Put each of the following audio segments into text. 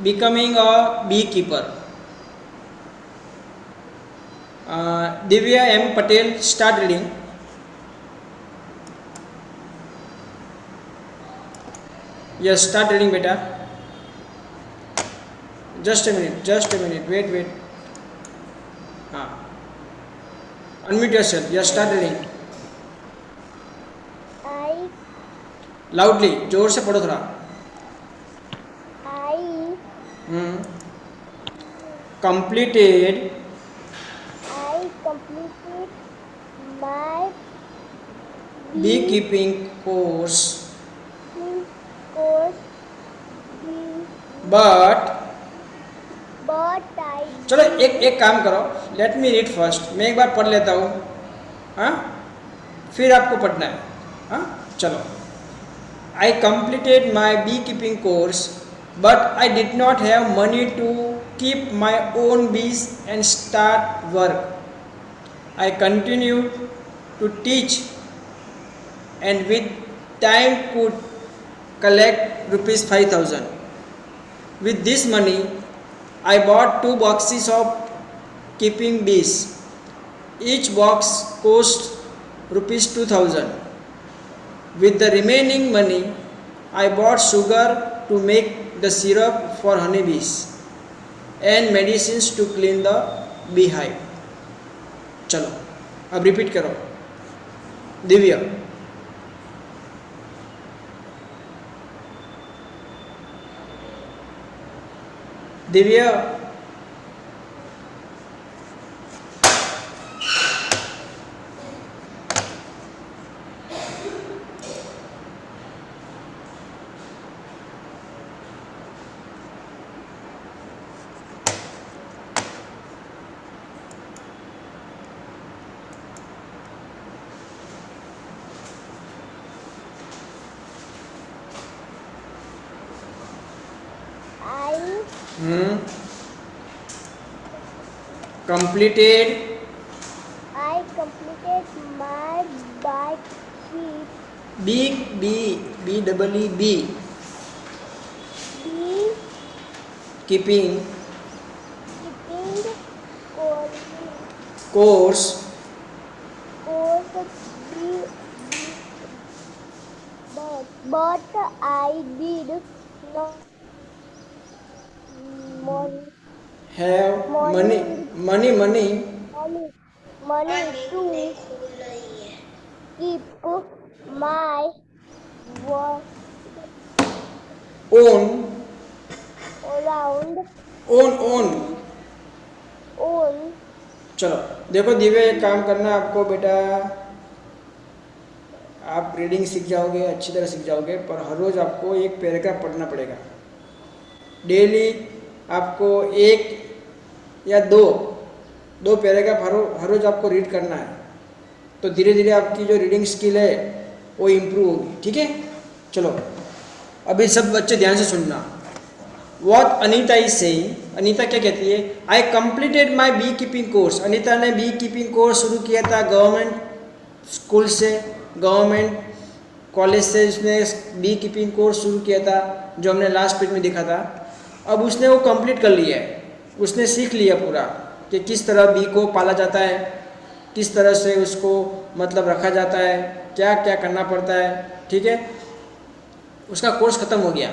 becoming a beekeeper. Divya M. Patel, start reading. Yes, start reading, beta. Just a minute. Wait. Unmute yourself. Yes, start reading. I Loudly, जोर से पढ़ो थोड़ा. Completed I completed my beekeeping course, course, but I चलो एक काम करो, let me read first. मैं एक बार पढ़ लेता हूँ, हाँ, फिर आपको पढ़ना है, हाँ. चलो. I completed my beekeeping course, but I did not have money to keep my own bees and start work. I continued to teach and with time could collect rupees 5,000. With this money, I bought 2 boxes of keeping bees. Each box cost rupees 2,000. With the remaining money, I bought sugar to make the syrup for honeybees and medicines to clean the beehive. चलो अब repeat करो. Divya. Completed I completed my keeping course, but I did not have money money to keep my own own चलो देखो दिव्या, एक काम करना आपको बेटा, आप रीडिंग सीख जाओगे, अच्छी तरह सीख जाओगे, पर हर रोज़ आपको एक पैराग्राफ पढ़ना पड़ेगा. डेली आपको एक या दो पैराग्राफ हर रोज़ आपको रीड करना है. तो धीरे धीरे आपकी जो रीडिंग स्किल है वो इम्प्रूव होगी. ठीक है. चलो अभी सब बच्चे ध्यान से सुनना. What Anita is saying. Anita क्या कहती है? I completed my beekeeping course. Anita ने बी कीपिंग कोर्स शुरू किया था गवर्नमेंट स्कूल से, गवर्नमेंट कॉलेज से उसने बी कीपिंग कोर्स शुरू किया था, जो हमने लास्ट पेज में देखा था. अब उसने वो कंप्लीट कर लिया है. उसने सीख लिया पूरा कि किस तरह बी को पाला जाता है, किस तरह से उसको मतलब रखा जाता है, क्या क्या करना पड़ता है. ठीक है. उसका कोर्स ख़त्म हो गया.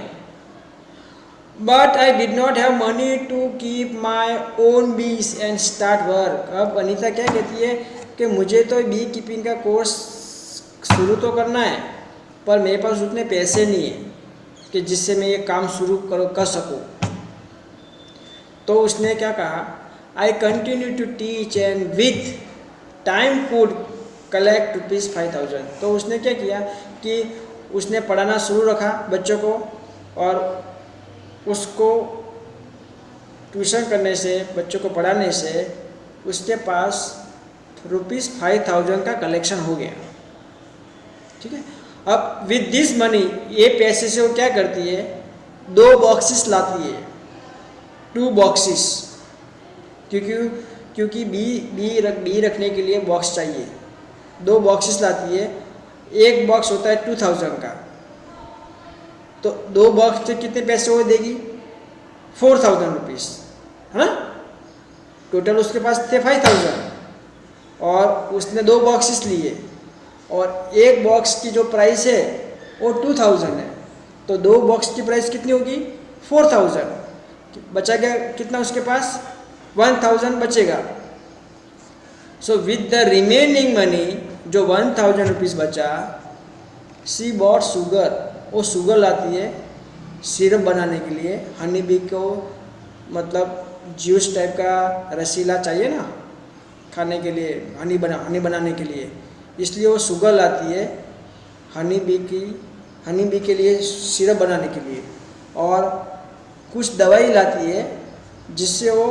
But I did not have money to keep my own bees and start work. अब अनीता क्या कहती है कि मुझे तो बी कीपिंग का कोर्स शुरू तो करना है, पर मेरे पास उतने पैसे नहीं है कि जिससे मैं ये काम शुरू कर सकूँ. तो उसने क्या कहा? I continue to teach and with time could collect rupees 5,000. तो उसने क्या किया कि उसने पढ़ाना शुरू रखा बच्चों को, और उसको ट्यूशन करने से, बच्चों को पढ़ाने से उसके पास रुपीज़ 5,000 का कलेक्शन हो गया. ठीक है. अब विद दिस मनी, ये पैसे से वो क्या करती है? 2 बॉक्सेस लाती है, 2 बॉक्सेस, क्योंकि बी रखने के लिए बॉक्स चाहिए. 2 बॉक्सेस लाती है. एक बॉक्स होता है 2,000 का, तो 2 बॉक्स से कितने पैसे वो देगी? 4,000 रुपीज़, है ना। टोटल उसके पास थे 5,000 और उसने 2 बॉक्सेस लिए और एक बॉक्स की जो प्राइस है वो 2,000 है, तो 2 बॉक्स की प्राइस कितनी होगी 4,000। बचा गया कितना उसके पास 1,000 बचेगा। So with the remaining money जो 1,000 रुपीज़ बचा, सी बॉट शुगर, वो शुगर लाती है सिरप बनाने के लिए। हनी बी को मतलब जूस टाइप का रसीला चाहिए ना खाने के लिए, हनी बनाने के लिए, इसलिए वो शुगर लाती है हनी बी के लिए सिरप बनाने के लिए। और कुछ दवाई लाती है जिससे वो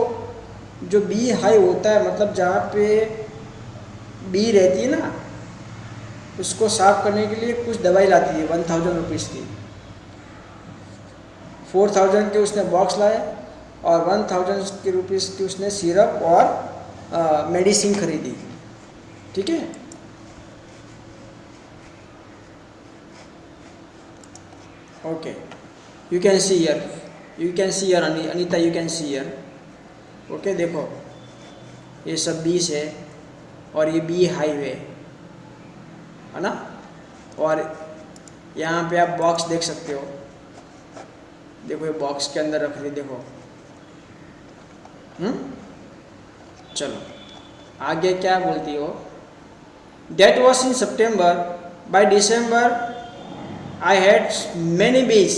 जो बी हाई होता है, मतलब जहाँ पे बी रहती है ना, उसको साफ करने के लिए कुछ दवाई लाती है 1,000 रुपीज़ की। 4,000 के उसने बॉक्स लाए और 1,000 के रुपीज़ की उसने सिरप और मेडिसिन खरीदी। ठीक है, okay, you can see here Anita, you can see here. Okay, देखो ये सब 20 है और ये बी हाईवे है ना, और यहाँ पे आप बॉक्स देख सकते हो। देखो ये बॉक्स के अंदर रख रही, देखो। चलो आगे क्या बोलती हो। Date was in September, by December I had many bees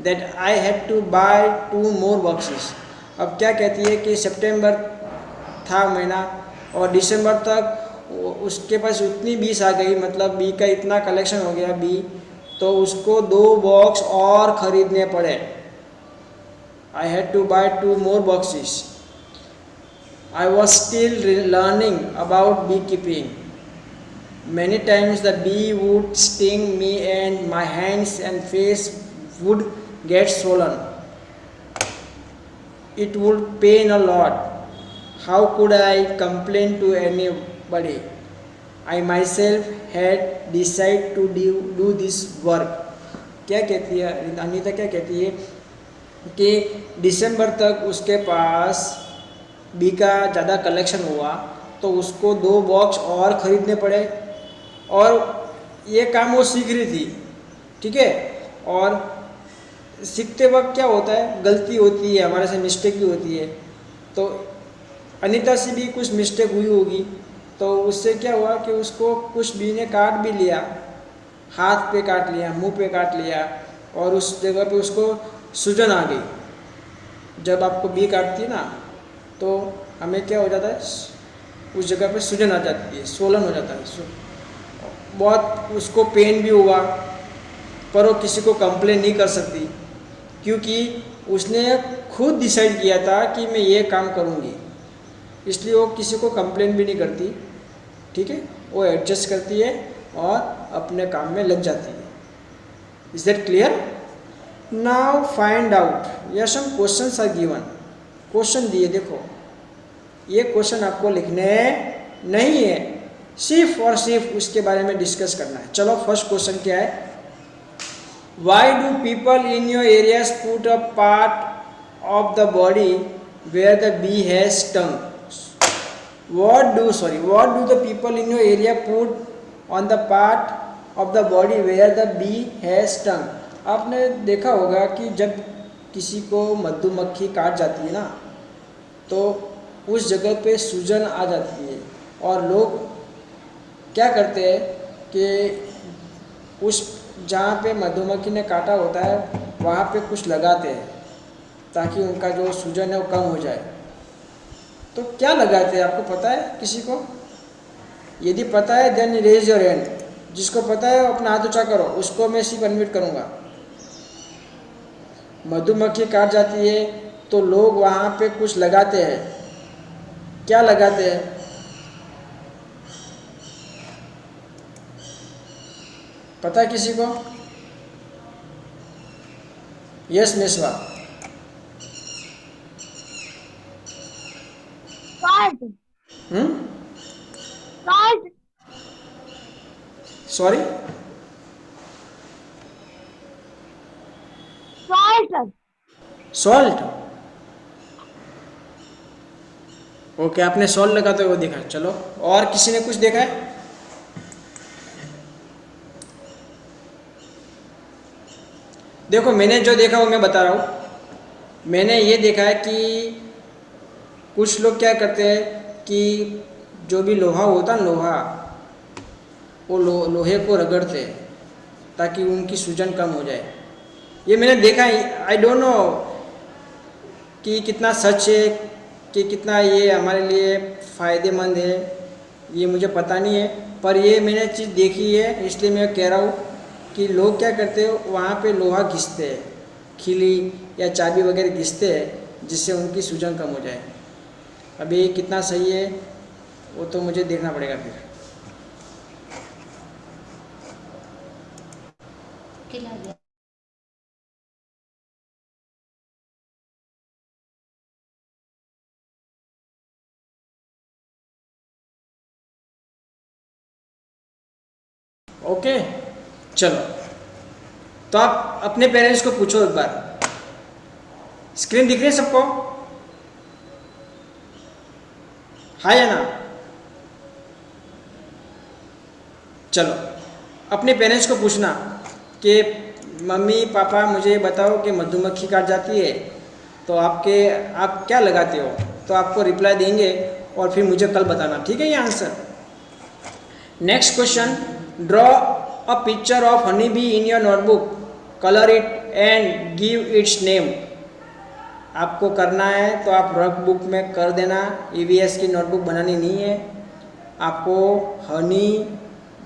that I had to buy 2 more boxes। अब क्या कहती है कि सितंबर था महीना और दिसंबर तक उसके पास उतनी बीस आ गई, मतलब बी का इतना कलेक्शन हो गया बी, तो उसको 2 बॉक्स और खरीदने पड़े। I had to buy 2 more boxes. I was still learning about beekeeping. Many times the bee would sting me and my hands and face would get swollen. It would pain a lot. How could I complain to anybody? I myself had decided to do this work. क्या कहती है अनीता, क्या कहती है कि दिसंबर तक उसके पास B का ज़्यादा कलेक्शन हुआ तो उसको 2 बॉक्स और ख़रीदने पड़े, और ये काम वो सीख रही थी। ठीक है, और सीखते वक्त क्या होता है, गलती होती है, हमारे से मिस्टेक भी होती है। तो अनीता से भी कुछ मिस्टेक हुई होगी, तो उससे क्या हुआ कि उसको कुछ बी ने काट भी लिया, हाथ पे काट लिया, मुंह पे काट लिया, और उस जगह पे उसको सूजन आ गई। जब आपको बी काटती है ना तो हमें क्या हो जाता है, उस जगह पे सूजन आ जाती है, स्वोलन हो जाता है, बहुत उसको पेन भी हुआ, पर वो किसी को कंप्लेन नहीं कर सकती क्योंकि उसने खुद डिसाइड किया था कि मैं ये काम करूँगी, इसलिए वो किसी को कंप्लेन भी नहीं करती। ठीक है, वो एडजस्ट करती है और अपने काम में लग जाती है। Is that clear? Now find out, या some questions are given. Question दिए, देखो ये क्वेश्चन आपको लिखने नहीं है, सिर्फ और सिर्फ उसके बारे में डिस्कस करना है। चलो फर्स्ट क्वेश्चन क्या है, why do people in your areas put a part of the body where the bee has tongue? what do the people in your area put on the part of the body where the bee has stung? आपने देखा होगा कि जब किसी को मधुमक्खी काट जाती है ना तो उस जगह पे सूजन आ जाती है, और लोग क्या करते हैं कि उस जहाँ पे मधुमक्खी ने काटा होता है वहाँ पे कुछ लगाते हैं ताकि उनका जो सूजन है वो कम हो जाए। तो क्या लगाते हैं, आपको पता है किसी को? यदि पता है देन रेज योर हैंड। जिसको पता है अपना हाथ ऊंचा करो, उसको मैं सिर्फ अनम्यूट करूँगा। मधुमक्खी काट जाती है तो लोग वहाँ पे कुछ लगाते हैं, क्या लगाते हैं? पता है किसी को? यस मिसवा। Salt. Sorry, Salt. Salt. Okay, आपने सॉल्व लगाते हुए देखा। चलो, और किसी ने कुछ देखा है? देखो, मैंने जो देखा वो मैं बता रहा हूँ। मैंने ये देखा है कि कुछ लोग क्या करते हैं कि जो भी लोहा होता है ना, लोहा, वो लोहे को रगड़ते हैं ताकि उनकी सूजन कम हो जाए। ये मैंने देखा है। आई डोंट नो कि कितना सच है, कि कितना ये हमारे लिए फ़ायदेमंद है, ये मुझे पता नहीं है। पर ये मैंने चीज़ देखी है, इसलिए मैं कह रहा हूँ कि लोग क्या करते हो, वहाँ पे लोहा घिसते हैं, खिली या चाबी वगैरह घिसते हैं, जिससे उनकी सूजन कम हो जाए। अभी कितना सही है वो तो मुझे देखना पड़ेगा फिर। खिला दिया। ओके, चलो, तो आप अपने पेरेंट्स को पूछो एक बार। स्क्रीन दिख रही है सबको? हाँ या ना? चलो, अपने पेरेंट्स को पूछना कि मम्मी पापा मुझे बताओ कि मधुमक्खी काट जाती है तो आप क्या लगाते हो? तो आपको रिप्लाई देंगे और फिर मुझे कल बताना, ठीक है ये answer. Next question, draw a picture of honey be in your notebook, colour it and give its name. आपको करना है तो आप रफ बुक में कर देना, ईवीएस की नोटबुक बनानी नहीं है। आपको हनी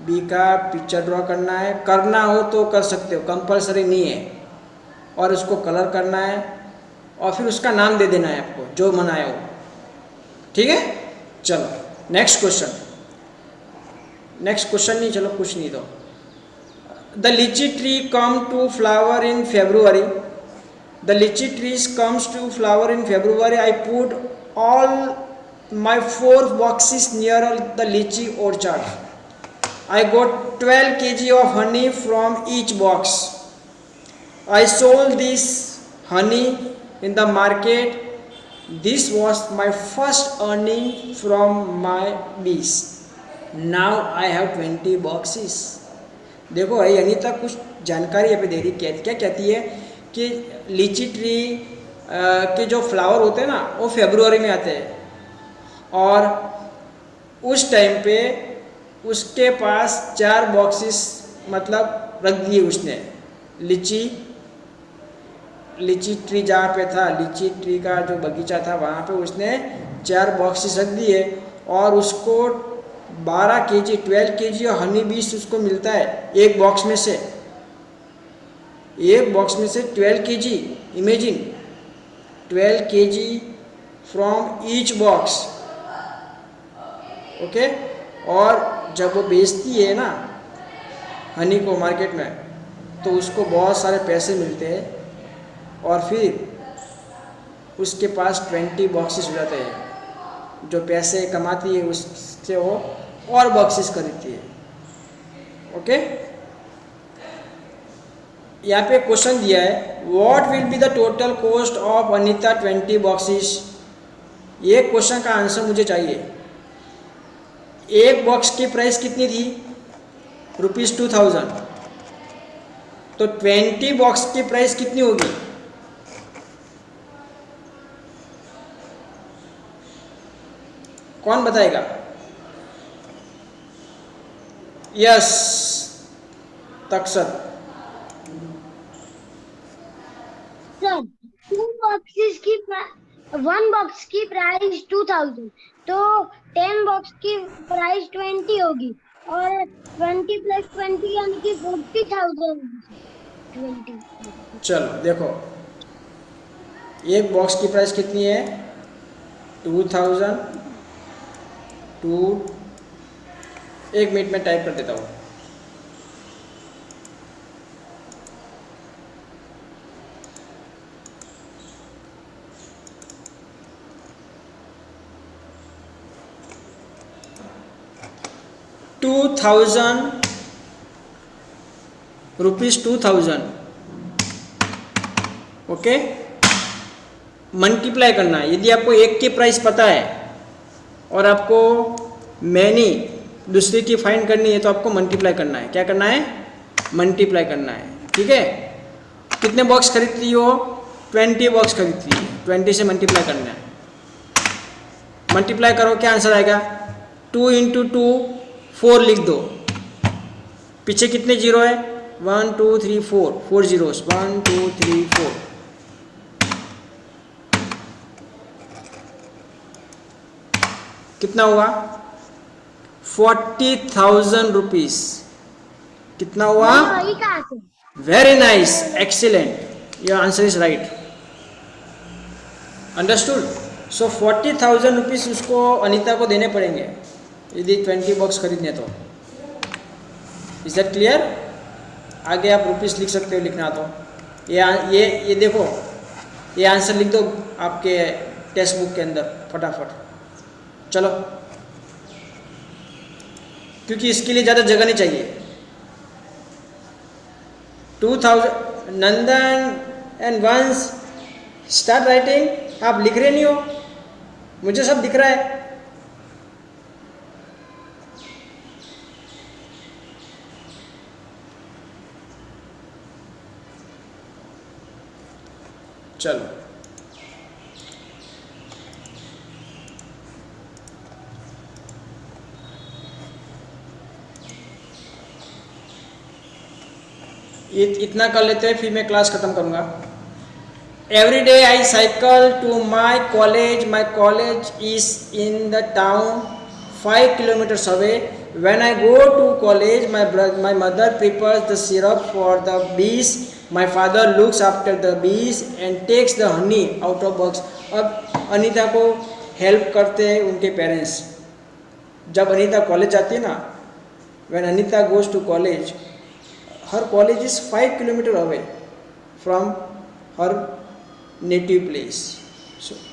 बी का पिक्चर ड्रॉ करना है, करना हो तो कर सकते हो, कंपलसरी नहीं है। और उसको कलर करना है और फिर उसका नाम दे देना है आपको जो बनाया हो, ठीक है। चलो नेक्स्ट क्वेश्चन, नेक्स्ट क्वेश्चन नहीं, चलो कुछ नहीं तो। The lychee tree come to flower in February, the lychee trees comes to flower in February. I put all my 4 boxes near the lychee orchard. I got 12 kg of honey from each box. I sold this honey in the market. This was my first earning from my bees. Now I have 20 boxes. देखो भाई अनीता कुछ जानकारी यहाँ पे दे रही, क्या कहती है कि लीची ट्री के जो फ्लावर होते हैं ना वो फरवरी में आते हैं और उस टाइम पे उसके पास 4 बॉक्सेस मतलब रख दिए उसने। लीची ट्री जहाँ पे था, लीची ट्री का जो बगीचा था वहाँ पे उसने 4 बॉक्सेस रख दिए और उसको 12 kg 12 kg और हनी बीस उसको मिलता है एक बॉक्स में से, एक बॉक्स में से 12 kg। Imagine 12 kg from each box, okay. और जब वो बेचती है ना हनी को मार्केट में तो उसको बहुत सारे पैसे मिलते हैं और फिर उसके पास 20 बॉक्सेस हो जाते हैं। जो पैसे कमाती है उससे वो और बॉक्सेस खरीदती है, ओके। यहाँ पे क्वेश्चन दिया है what will be the total cost of Anita 20 boxes. ये क्वेश्चन का आंसर मुझे चाहिए। एक बॉक्स की प्राइस कितनी थी? ₹2000। तो 20 बॉक्स की प्राइस कितनी होगी? कौन बताएगा? यस तक्षत। सर 1 बॉक्स की प्राइस 2000, तो 10 बॉक्स की प्राइस 20 होगी और 20 + 20 यानी कि 40,000। 20। चलो देखो, एक बॉक्स की प्राइस कितनी है? 2000 टू, एक मिनट में टाइप कर देता हूँ। ₹2000 ओके। मल्टीप्लाई करना है। यदि आपको एक की प्राइस पता है और आपको मैनी दूसरी की फाइंड करनी है तो आपको मल्टीप्लाई करना है। क्या करना है? मल्टीप्लाई करना है। ठीक है, कितने बॉक्स खरीदती हो? 20 बॉक्स खरीदती है, 20 से मल्टीप्लाई करना है। मल्टीप्लाई करो, क्या आंसर आएगा? 2 इंटू 2 4 लिख दो। पीछे कितने जीरो है? 1 2 3 4, 4 जीरोस, 1 2 3 4। कितना हुआ? 40,000 रुपीज। कितना हुआ? वही कहाँ से? Very nice, excellent, your answer is right. Understood? So 40,000 rupees उसको अनीता को देने पड़ेंगे यदि 20 बॉक्स खरीदने तो। Is that clear? आगे आप रुपीस लिख सकते हो, लिखना तो ये देखो, ये आंसर लिख दो आपके टेक्स्ट बुक के अंदर फटाफट। चलो, क्योंकि इसके लिए ज़्यादा जगह नहीं चाहिए। 2000 नंदन एंड वंश स्टार्ट राइटिंग। आप लिख रहे नहीं हो, मुझे सब दिख रहा है। चलो, इतना कर लेते हैं, फिर मैं क्लास खत्म करूंगा। Every day I cycle to my college. My college is in the town 5 kilometres away. When I go to college, my mother prepares the syrup for the bees. My father looks after the bees and takes the honey out of box. अब अनीता को help करते हैं उनके parents. जब Anita college जाती है ना, when Anita goes to college, her college is 5 kilometers away from her native place.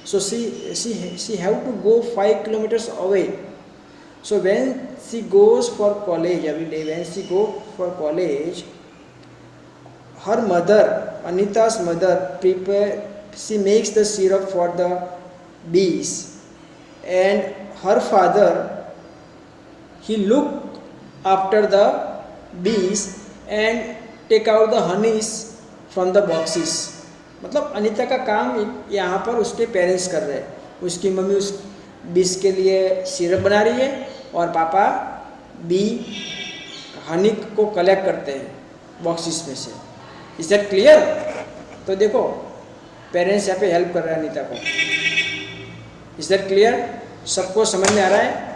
So she have to go 5 kilometers away. So when she goes for college every day, when she go for college, her mother, Anita's mother, she makes the syrup for the bees, and her father, he look after the bees and take out the honeys from the boxes. मतलब अनीता का काम यहाँ पर उसके parents कर रहे हैं। उसकी मम्मी उस बीस के लिए सिरप बना रही है और पापा बी हनी को कलेक्ट करते हैं बॉक्सेस में से। Is that clear? तो देखो, पेरेंट्स यहाँ पे हेल्प कर रहे हैं अनीता को। Is that clear? सबको समझ में आ रहा है?